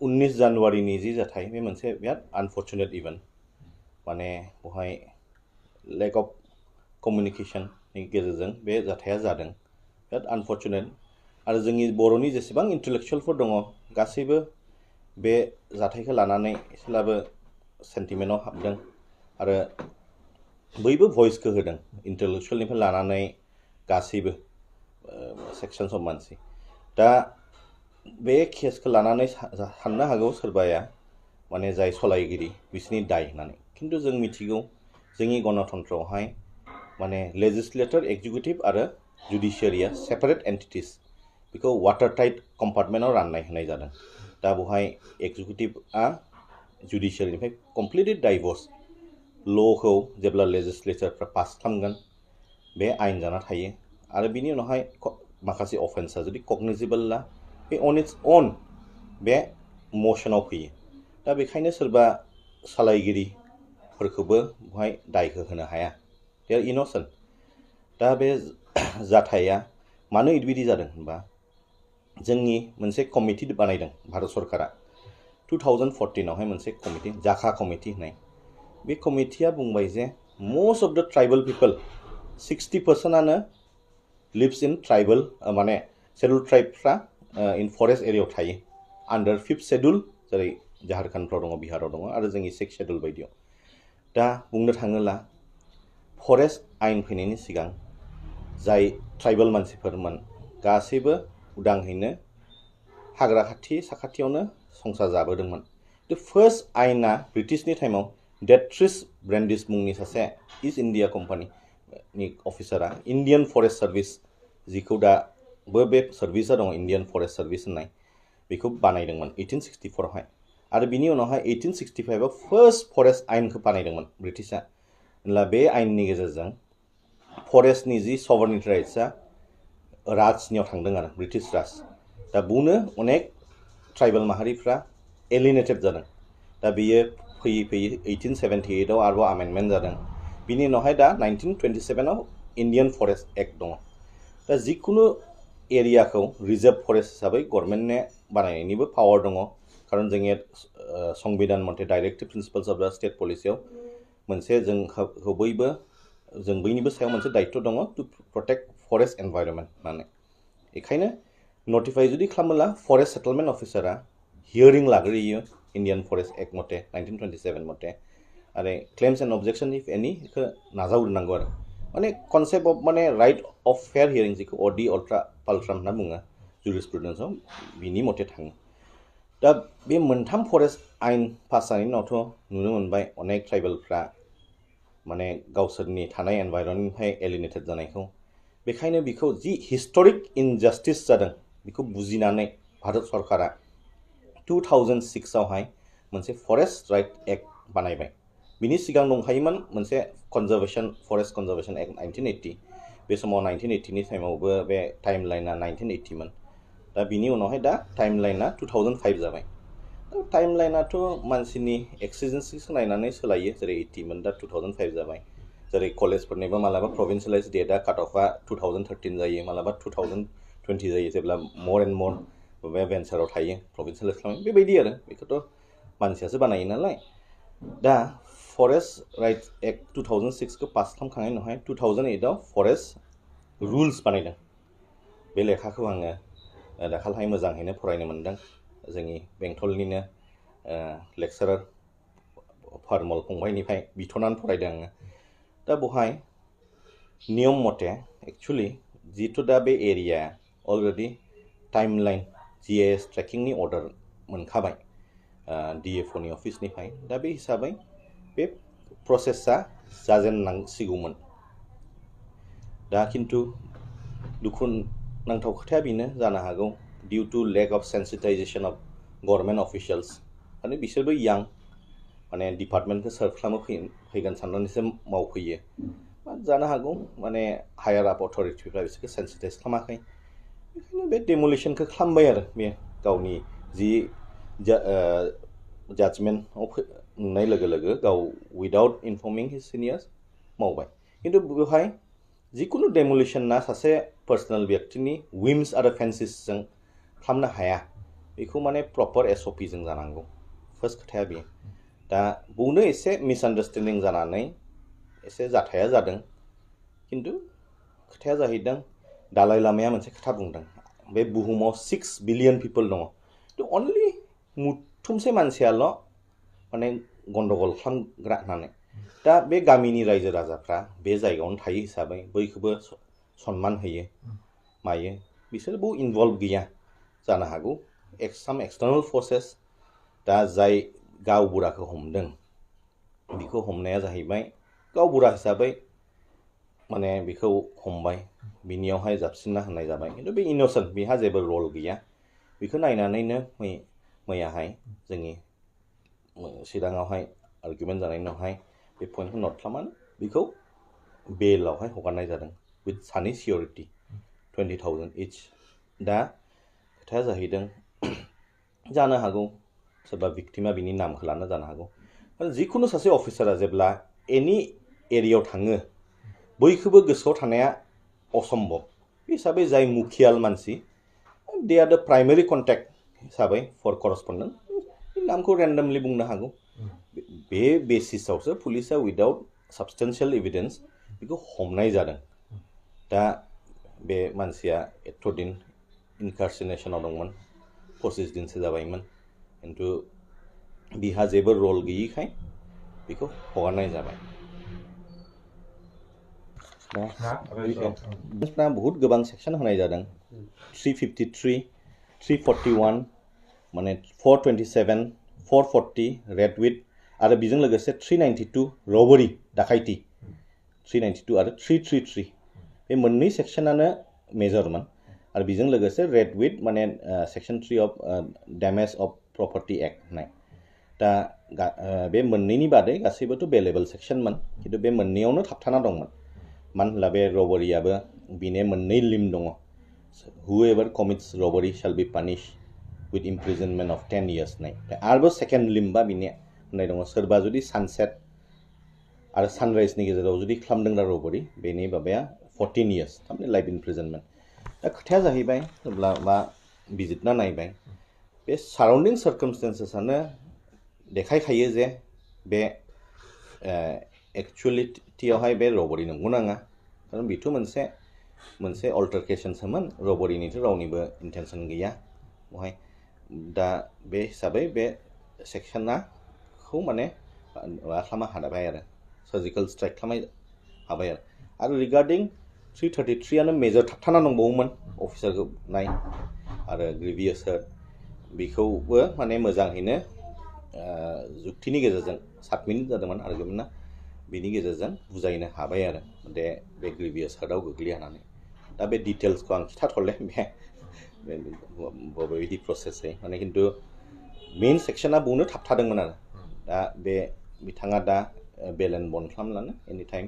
19 जानुवारिनि जि जाथाय बे मोनसे बिराद आनफर्चुनेट इभेन्ट माने बहाय लेक अफ कमिउनिकेशननि गेजेरजों बे जाथाया जादों बिराद आनफर्चुनेट आरो जोंनि बर'नि जेसेबां इन्टेलेक्चुवेलफोर दङ गासैबो बे जाथायखौ लानानै एसेब्लाबो सेन्टिमेन्टआव हाबदों आरो बयबो भइसखौ होदों इन्टेलेक्चुवेलनिफ्राय लानानै गासैबो सेक्सन्स अफ मानसि दा बे केसखौ लानानै साननो हागौ सोरबाया माने जाय सलायगिरि बिसोरनि दाय होननानै खिन्थु जों मिथिगौ जोंनि गणतन्त्रआवहाय माने लेजिस्लेटर एक्जिकिउटिभ आरो जुडिशियारिया सेपारेट एन्टिटिस बेखौ वाटार टाइट कम्पार्टमेन्टआव राननाय होनाय जादों दा बेवहाय एक्जिकिउटिभआ जुडिशियारिनिफ्राय कमप्लिटलि डाइभर्स ल'खौ जेब्ला लेजिस्लेचरफ्रा पास खालामगोन बे आयेन जाना थायो आरो बिनि उनावहाय माखासे अफेन्सआ जुदि कगनिजिबोलला बे अन इट्स अन बे मसनाव फैयो दा बेखायनो सोरबा सालायगिरिफोरखौबो बेवहाय दायखौ होनो हाया दे आर इन'सेन्ट दा बे जाथाया मानो बिदि जादों होनबा जोंनि मोनसे कमिटि बानायदों भारत सरकारा 2014 आवहाय मोनसे कमिटि जाखा कमिटि होननाय बे कमिटिया बुंबाय जे most of the tribal people 60% lives in tribal माने शेड्युल ट्राइबफ्रा इन फरेस्ट एरियायाव थायो आन्डार 5th शेड्युल जेरै झारखन्डफ्राव दङ बिहाराव दङ आरो जोंनि 6th शेड्युल बायदियाव दा बुंनो थाङोब्ला फरेस्ट आयेन फैनायनि सिगां जाय ट्राइबल मानसिफोरमोन गासैबो उदांहैनो हाग्रा खाथि साखाथियावनो संसार जाबोदोंमोन फार्स्ट आयेना ब्रिटिशनि टाइमाव डेट्रिस ब्रेन्डिस मुंनि सासे इस्ट इन्डिया कम्पानिनि अफिसारा इन्डियान फरेस्ट सार्भिस जिखौ दाबो बे सार्भिसा दङ इन्डियान फरेस्ट सार्भिस होननाय बेखौ बानायदोंमोन 1864 आवहाय आरो बिनि उनावहाय 1865 आव फार्स्ट फरेस्ट आयेनखौ बानायदोंमोन ब्रिटिशआ होनब्ला बे आयेननि गेजेरजों फरेस्टनि जि सभारनिटि राइट्सआ राजनियाव थांदों आरो ब्रिटिश राज दा बुनो अनेक ट्राइबल माहारिफ्रा एलिनेटेड जादों दा बेयो फैयै फैयै 1878 आव आरोबाव आमेन्डमेन्ट जादों बिनि उनावहाय दा 1927 आव इन्डियान फरेस्ट एक्ट दङ दा जिखुनु एरियाखौ रिजार्भ फरेस्ट हिसाबै गभर्नमेन्टने बानायनायनिबो पावार दङ खारन जोंनि संबिधान मथे डाइरेक्टिभ प्रिन्सिपल्स अफ द स्टेट पलिसियाव मोनसे जों बयनिबो सायाव मोनसे दायित्व दङ टु प्रटेक्ट फरेस्ट एनभाइरनमेन्ट होननानै बेखायनो नटिफाइ जुदि खालामोला फरेस्ट सेटलमेन्ट अफिसारा हियरिं लाग्रोयो इन्डियान फरेस्ट एक्ट मथे 1927 मथे आरो क्लेम्स एन्ड अबजेक्शन इफ एनी बेखौ नाजावग्रोनांगौ आरो माने कनसेप्ट अफ माने राइट अफ फेयार हियरिं जिखौ अडि अल्ट्रा पाल्ट्राम होनना बुङो जुरिसप्रुडेन्सआव बिनि मथे थाङो दा बे मोनथाम फरेस्ट आयेन पास जानायनि उनावथ' नुनो मोनबाय अनेक ट्राइबेलफ्रा माने गावसोरनि थानाय एनभाइरनमेन्टनिफ्राय एलिनेटेड जानायखौ बेखायनो बिखौ जि हिस्टरिक इनजास्टिस जादों बेखौ बुजिनानै भारत सरकारा 2006 आवहाय मोनसे फरेस्ट राइट एक्ट बानायबाय बिनि सिगां दंखायोमोन मोनसे कनजारभेशन फरेस्ट कनजारभेशन एक्ट 1980 बे समाव 1980 नि टाइमावबो बे टाइम लाइना 1980 मोन दा बिनि उनावहाय दा टाइम लाइना 2005 जाबाय दा टाइम लाइनाथ' मानसिनि एक्सिजेन्सिखौ नायनानै सोलायो जेरै 80 मोन दा 2005 जाबाय जेरै कलेजफोरनिबो मालाबा प्रभिन्सियलाइज डेटआ काट अफआ 2013 जायो मालाबा 2020 जायो जेब्ला मर एन्ड मर बे भेन्साराव थायो प्रभिन्सियलाइज खालामो बेबायदि आरो बेखौथ' मानसियासो बानायो नालाय दा फरेस्ट राइट्स एक्ट 2006 खौ पास खालामखांनायनि उनावहाय 2008 आव फरेस्ट रुल्स बानायदों बे लेखाखौ आङो दाखालिहाय मोजाङैनो फरायनो मोनदों जोंनि बेंटलनिनो लेक्सारार फारमल फंबायनिफ्राय बिथ'नानै फरायदों आङो दा बेवहाय नियम मथे एक्चुअलि जिथु दा बे एरिया अलरेडि टाइमलाइन GIS ट्रेकिंनि अर्डार मोनखाबाय DFOनि अफिसनिफ्राय दा बे हिसाबै बे प्रसेसा जाजेननांसिगौमोन दा खिन्थु दुखु नांथाव खोथाया बेनो जानो हागौ due to lack of sensitisation of government officials माने बिसोरबो यां माने डिपार्टमेन्टखौ सार्भ खालामो फैगोन साननानैसो मावफैयो जानो हागौ माने हायार आप अथरिटिफ्रा बिसोरखौ सेन्सिटाइज खालामाखै बेखायनो बे डेमलिशनखौ खालामबाय आरो बे गावनि जि जाजमेन्टआव नुनाय लोगो लोगो गाव उइदाउट इनफर्मिं हिज सिनियर्स मावबाय खिन्थु बेवहाय जिकुनु डेमलिशना सासे पार्सनेल व्यक्तिनि विम्स आरो फेन्सिसजों खालामनो हाया बेखौ माने प्रपर SOP जों जानांगौ फार्स्ट खोथाया बेयो दा बुंनो एसे मिसआन्डारस्टेन्डिं जानानै एसे जाथाया जादों किन्तु खोथाया जाहैदों दालाइ लामाया मोनसे खोथा बुंदों बे बुहुमाव 6 बिलियन पिपल दङ थ अनलि मुथुमसे मानसियाल' माने गन्डगल खालामग्रा होननानै दा बे गामिनि रायजो राजाफ्रा बे जायगायावनो थायो हिसाबै बयखौबो सनमान होयो मायो बिसोर बहु इनभल्व गैया जानो हागौ साम एक्सटार्नल फोर्सेस दा जाय गावबुराखौ हमदों बिखौ हमनाया जाहैबाय गावबुरा हिसाबै माने बिखौ हमबाय बिनियावहाय जाबसिनना होनाय जाबाय किन्तु बे इनोसेन्ट बिहा जेबो रल गैया बिखौ नायनानैनो मैयाहाय जोंनि चिराङावहाय आर्गुमेन्ट जानायनि उनावहाय बे पइन्टखौ नट खालामनानै बिखौ बेलावहाय हगारनाय जादों विथ सानै सिकिउरिटि 20,000 इच दा खोथाया जाहैदों जानो हागौ सोरबा भिक्टिमा बिनि नामखौ लाना जानो हागौ जिखुनु सासे अफिसारा जेब्ला एनि एरियायाव थाङो बयखौबो गोसोआव थानाया असम्भव बे हिसाबै जाय मुखियाल मानसि दे आर द प्राइमारि कन्टेक्ट हिसाबै फर करस्पन्डेन्ट नामखौ रेन्डमलि बुंनो हागौ बे बेसिसावसो पुलिसा उइदाउट साबस्टेन्सियेल एभिडेन्स बेखौ हमनाय जादों दा बे मानसिया एथ' दिन इनकार्सिनेसनाव दंमोन 25 दिनसो जाबायमोन किन्तु बिहा जेबो रल गैयिखाय बेखौ हगारनाय जाबाय दा बहुत गोबां सेक्सन होनाय जादों 353 341 माने 427 440 रेड विथ आरो बेजों लोगोसे 392 रबारि दाखाइथि 392 आरो 333 बे मोननै सेक्सनानो मेजरमोन आरो बेजों लोगोसे रेड विथ माने section 3 of damage of property act होननाय दा बे मोननैनि बादै गासैबोथ' बेलेबल सेक्सनमोन किन्तु बे मोननैयावनो थाबथाना दंमोन मानो होनब्ला बे रबारियाबो बिने मोननै लिम दङ whoever commits robbery shall be punished with imprisonment of 10 years होननाय आरोबाव सेकेन्ड लिम्बा बिने होननाय दङ सोरबा जुदि सानसेट आरो सानराइजनि गेजेराव जुदि खालामदोंब्ला रबारि बेनि माबाया 14 years थारमाने लाइफ इमप्रिजनमेन्ट दा खोथाया जाहैबाय जेब्ला मा बिजिरना नायबाय बे साराउन्डिं सार्कामस्टेन्सेसआनो देखायखायो जे बे एक्चुअलिटियावहाय बे रबारि नंगौ नाङा खारन बेथ' मोनसे अल्टारकेसनसोमोन रबारिनिथ' रावनिबो इन्टेनसन गैया बेवहाय दा बे हिसाबै बे सेक्सनाखौ माने माबा खालामनो हाबाय आरो सार्जिकेल स्ट्राइक खालामनो हाबाय आरो रिगार्डिं 333आनो मेजर थाबथाना दंबावोमोन अफिसारखौ नाय आरो ग्रेभियास बेखौबो माने मोजाङैनो जुक्तिनि गेजेरजों 7 मिनिट जादोंमोन आर्गुमेन्टआ बिनि गेजेरजों बुजायनो हाबाय आरो बे ग्रेभियास हार्टआव गोग्लैया होननानै दा बे डिटेल्सखौ आं खिथाथ'ले बबेबायदि प्रसेसै माने किन्तु मेइन सेक्सना बुंनो थाबथादोंमोन आरो दा बे बिथाङा दा बेल एन्ड बन्ड खालामलानो एनि टाइम